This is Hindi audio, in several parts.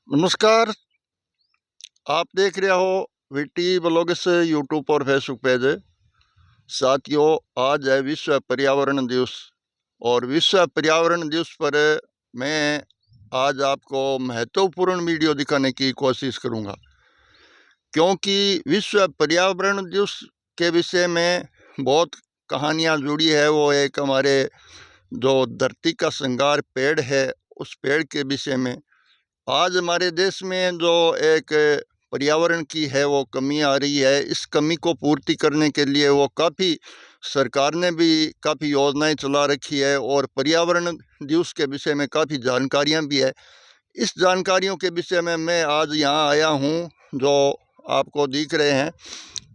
नमस्कार। आप देख रहे हो वीटी ब्लॉग्स यूट्यूब और फेसबुक पेज। साथियों, आज है विश्व पर्यावरण दिवस और विश्व पर्यावरण दिवस पर मैं आज आपको महत्वपूर्ण वीडियो दिखाने की कोशिश करूंगा, क्योंकि विश्व पर्यावरण दिवस के विषय में बहुत कहानियां जुड़ी है। वो एक हमारे जो धरती का श्रृंगार पेड़ है, उस पेड़ के विषय में। आज हमारे देश में जो एक पर्यावरण की है वो कमी आ रही है। इस कमी को पूर्ति करने के लिए वो काफ़ी सरकार ने भी काफ़ी योजनाएं चला रखी है और पर्यावरण दिवस के विषय में काफ़ी जानकारियां भी है। इस जानकारियों के विषय में मैं आज यहाँ आया हूँ। जो आपको दिख रहे हैं,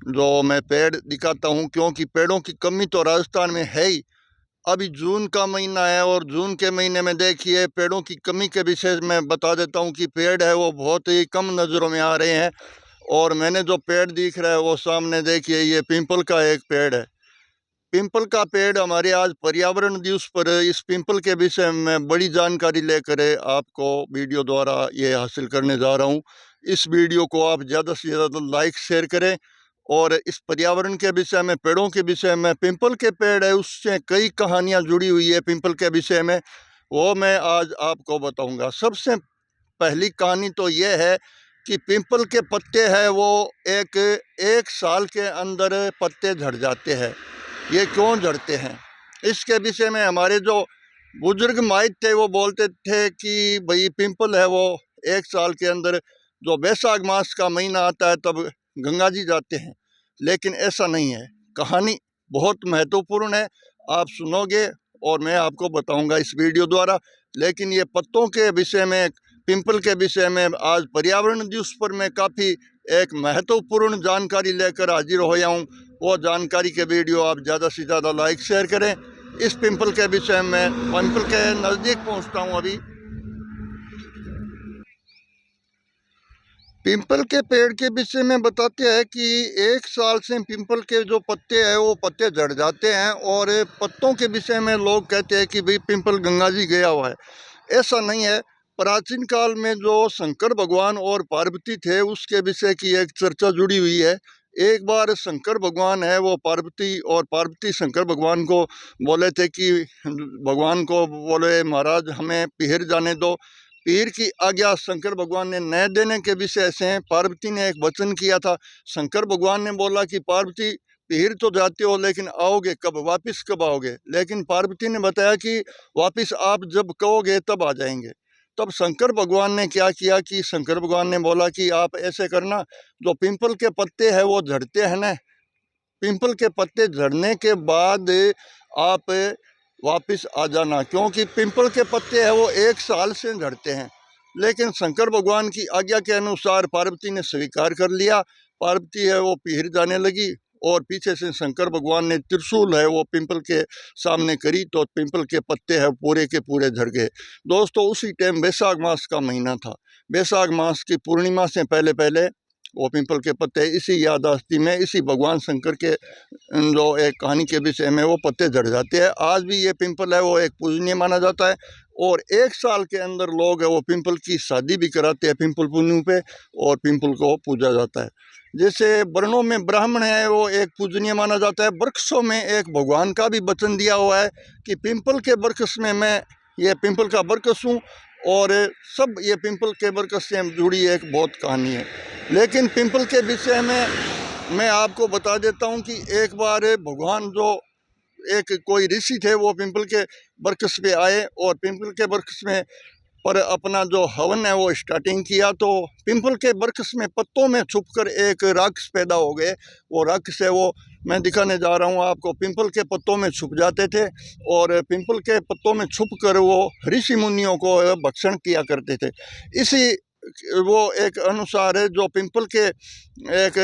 जो मैं पेड़ दिखाता हूँ, क्योंकि पेड़ों की कमी तो राजस्थान में है ही। अभी जून का महीना है और जून के महीने में देखिए पेड़ों की कमी के विषय में बता देता हूँ कि पेड़ है वो बहुत ही कम नज़रों में आ रहे हैं। और मैंने जो पेड़ दिख रहा है वो सामने देखिए, ये पीपल का एक पेड़ है। पीपल का पेड़ हमारे आज पर्यावरण दिवस पर इस पीपल के विषय में बड़ी जानकारी लेकर आपको वीडियो द्वारा ये हासिल करने जा रहा हूँ। इस वीडियो को आप ज़्यादा से ज़्यादा लाइक शेयर करें। और इस पर्यावरण के विषय में, पेड़ों के विषय में, पीपल के पेड़ है उससे कई कहानियाँ जुड़ी हुई है पीपल के विषय में, वो मैं आज आपको बताऊंगा। सबसे पहली कहानी तो ये है कि पीपल के पत्ते हैं वो एक एक साल के अंदर पत्ते झड़ जाते हैं। ये क्यों झड़ते हैं, इसके विषय में हमारे जो बुजुर्ग माइट थे वो बोलते थे कि भाई पीपल है वो एक साल के अंदर, जो बैसाख मास का महीना आता है तब गंगा जी जाते हैं। लेकिन ऐसा नहीं है। कहानी बहुत महत्वपूर्ण है, आप सुनोगे और मैं आपको बताऊंगा इस वीडियो द्वारा। लेकिन ये पत्तों के विषय में, पिंपल के विषय में आज पर्यावरण दिवस पर मैं काफ़ी एक महत्वपूर्ण जानकारी लेकर हाजिर होया हूँ। वो जानकारी के वीडियो आप ज़्यादा से ज़्यादा लाइक शेयर करें। इस पिंपल के विषय में, पिंपल के नज़दीक पहुँचता हूँ अभी। पिंपल के पेड़ के विषय में बताते हैं कि एक साल से पिंपल के जो पत्ते हैं वो पत्ते झड़ जाते हैं। और पत्तों के विषय में लोग कहते हैं कि भाई पिंपल गंगा जी गया हुआ है। ऐसा नहीं है। प्राचीन काल में जो शंकर भगवान और पार्वती थे उसके विषय की एक चर्चा जुड़ी हुई है। एक बार शंकर भगवान है वो पार्वती, और पार्वती शंकर भगवान को बोले थे कि भगवान को बोले महाराज हमें पिहर जाने दो। पीर की आज्ञा शंकर भगवान ने न देने के विषय से पार्वती ने एक वचन किया था। शंकर भगवान ने बोला कि पार्वती पीर तो जाते हो लेकिन आओगे कब, वापस कब आओगे। लेकिन पार्वती ने बताया कि वापस आप जब कहोगे तब आ जाएंगे। तब शंकर भगवान ने क्या किया कि शंकर भगवान ने बोला कि आप ऐसे करना, जो पिंपल के पत्ते हैं वो झड़ते हैं ना, पिंपल के पत्ते झड़ने के बाद आप वापस आ जाना, क्योंकि पिंपल के पत्ते हैं वो एक साल से झड़ते हैं। लेकिन शंकर भगवान की आज्ञा के अनुसार पार्वती ने स्वीकार कर लिया। पार्वती है वो पीर जाने लगी और पीछे से शंकर भगवान ने त्रिशूल है वो पिंपल के सामने करी, तो पिंपल के पत्ते हैं पूरे के पूरे झड़ गए। दोस्तों, उसी टाइम बैसाख मास का महीना था। बैसाख मास की पूर्णिमा से पहले पहले वो पिंपल के पत्ते इसी याददाश्ती में, इसी भगवान शंकर के जो एक कहानी के विषय में वो पत्ते झड़ जाते हैं। आज भी ये पिंपल है वो एक पूजनीय माना जाता है। और एक साल के अंदर लोग है वो पिंपल की शादी भी कराते हैं पिंपल पुन्नू पे, और पिंपल को पूजा जाता है। जैसे वर्णों में ब्राह्मण है वो एक पूजनीय माना जाता है। वृक्षों में एक भगवान का भी वचन दिया हुआ है कि पिंपल के वृक्ष में मैं, ये पिंपल का वृक्ष हूँ। और सब ये पिंपल के वृक्ष से जुड़ी एक बहुत कहानी है। लेकिन पिंपल के विषय में मैं आपको बता देता हूँ कि एक बार भगवान जो एक कोई ऋषि थे वो पिंपल के वृक्ष पे आए और पिंपल के वृक्ष में पर अपना जो हवन है वो स्टार्टिंग किया। तो पिंपल के वृक्ष में पत्तों में छुपकर एक राक्षस पैदा हो गए। वो राक्षस है वो मैं दिखाने जा रहा हूँ आपको। पिंपल के पत्तों में छुप जाते थे और पिंपल के पत्तों में छुपकर वो ऋषि मुनियों को भक्षण किया करते थे। इसी वो एक अनुसार है जो पिंपल के एक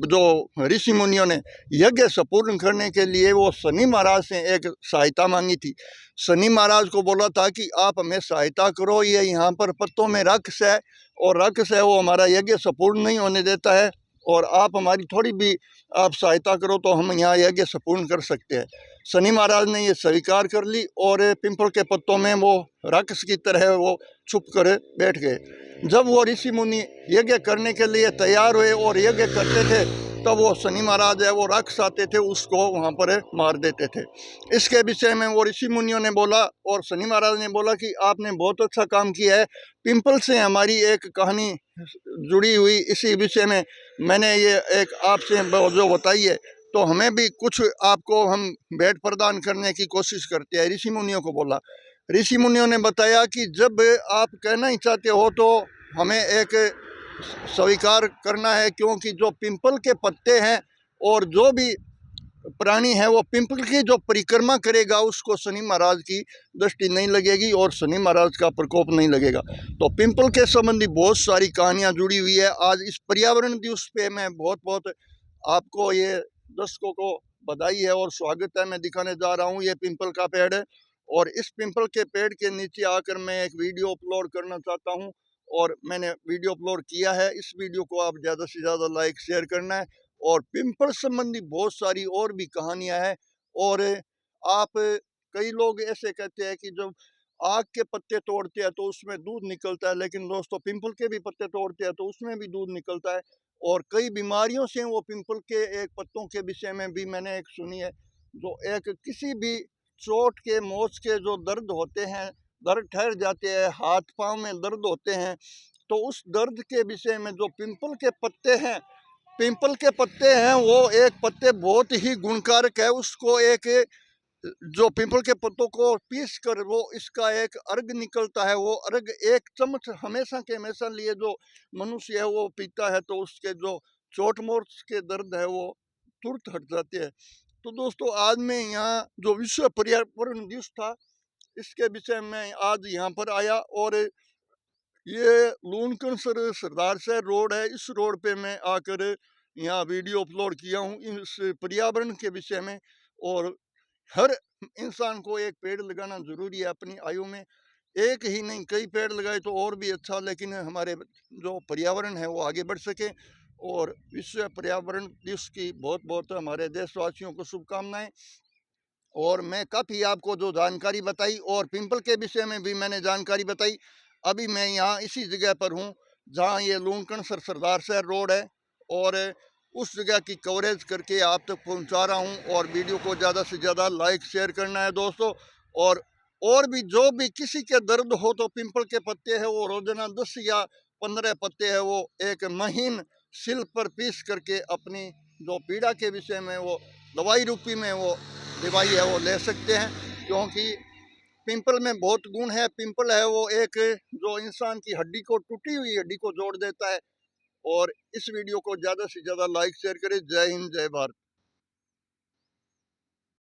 जो ऋषि मुनियों ने यज्ञ संपूर्ण करने के लिए वो शनि महाराज से एक सहायता मांगी थी। शनि महाराज को बोला था कि आप हमें सहायता करो, ये यहाँ पर पत्तों में राक्षस है और राक्षस है वो हमारा यज्ञ संपूर्ण नहीं होने देता है, और आप हमारी थोड़ी भी आप सहायता करो तो हम यहाँ यज्ञ संपूर्ण कर सकते हैं। शनि महाराज ने ये स्वीकार कर ली और पिंपल के पत्तों में वो राक्षस की तरह वो छुप कर बैठ गए। जब वो ऋषि मुनि यज्ञ करने के लिए तैयार हुए और यज्ञ करते थे तब वो शनि महाराज है वो राक्षस आते थे, उसको वहाँ पर मार देते थे। इसके विषय में वो ऋषि मुनियों ने बोला और शनि महाराज ने बोला कि आपने बहुत अच्छा काम किया है। पिंपल से हमारी एक कहानी जुड़ी हुई, इसी विषय में मैंने ये एक आपसे जो बताई है, तो हमें भी कुछ आपको हम भेंट प्रदान करने की कोशिश करते हैं। ऋषि मुनियों को बोला। ऋषि मुनियों ने बताया कि जब आप कहना ही चाहते हो तो हमें एक स्वीकार करना है, क्योंकि जो पिंपल के पत्ते हैं और जो भी प्राणी है वो पिंपल की जो परिक्रमा करेगा उसको शनि महाराज की दृष्टि नहीं लगेगी और शनि महाराज का प्रकोप नहीं लगेगा। तो पिंपल के संबंधी बहुत सारी कहानियां जुड़ी हुई है। आज इस पर्यावरण दिवस पे मैं बहुत बहुत आपको ये दर्शकों को बधाई है और स्वागत है। मैं दिखाने जा रहा हूँ ये पिंपल का पेड़ है और इस पिंपल के पेड़ के नीचे आकर मैं एक वीडियो अपलोड करना चाहता हूँ और मैंने वीडियो अपलोड किया है। इस वीडियो को आप ज़्यादा से ज़्यादा लाइक शेयर करना है। और पिंपल संबंधी बहुत सारी और भी कहानियां हैं। और आप कई लोग ऐसे कहते हैं कि जब आग के पत्ते तोड़ते हैं तो उसमें दूध निकलता है, लेकिन दोस्तों पिंपल के भी पत्ते तोड़ते हैं तो उसमें भी दूध निकलता है। और कई बीमारियों से वो पिंपल के एक पत्तों के विषय में भी मैंने एक सुनी है। जो एक किसी भी चोट के मोच के जो दर्द होते हैं, दर्द ठहर जाते हैं, हाथ पांव में दर्द होते हैं, तो उस दर्द के विषय में जो पिंपल के पत्ते हैं, पिंपल के पत्ते हैं वो एक पत्ते बहुत ही गुणकारक है। उसको एक जो पिंपल के पत्तों को पीस कर वो इसका एक अर्घ निकलता है, वो अर्घ एक चम्मच हमेशा के हमेशा लिए जो मनुष्य है वो पीता है तो उसके जो चोट मोच के दर्द है वो तुरंत हट जाते हैं। तो दोस्तों आज मैं यहाँ जो विश्व पर्यावरण दिवस था इसके विषय में आज यहाँ पर आया और ये लूनकन सरदार शहर रोड है, इस रोड पे मैं आकर यहाँ वीडियो अपलोड किया हूँ इस पर्यावरण के विषय में। और हर इंसान को एक पेड़ लगाना जरूरी है अपनी आयु में। एक ही नहीं, कई पेड़ लगाए तो और भी अच्छा, लेकिन हमारे जो पर्यावरण है वो आगे बढ़ सके। और विश्व पर्यावरण दिवस की बहुत बहुत हमारे देशवासियों को शुभकामनाएं। और मैं काफ़ी आपको जो जानकारी बताई और पिंपल के विषय में भी मैंने जानकारी बताई। अभी मैं यहाँ इसी जगह पर हूँ जहाँ ये लूनकन सरदार शहर रोड है और उस जगह की कवरेज करके आप तक पहुँचा रहा हूँ। और वीडियो को ज़्यादा से ज़्यादा लाइक शेयर करना है दोस्तों। और भी जो भी किसी के दर्द हो तो पिंपल के पत्ते हैं वो रोजाना 10 या 15 पत्ते हैं वो एक महीन सिल पर पीस करके अपनी जो पीड़ा के विषय में वो दवाई रूपी में वो दवाई है वो ले सकते हैं। क्योंकि पिंपल में बहुत गुण है। पिंपल है वो एक जो इंसान की हड्डी को, टूटी हुई हड्डी को जोड़ देता है। और इस वीडियो को ज़्यादा से ज़्यादा लाइक शेयर करें। जय हिंद, जय भारत।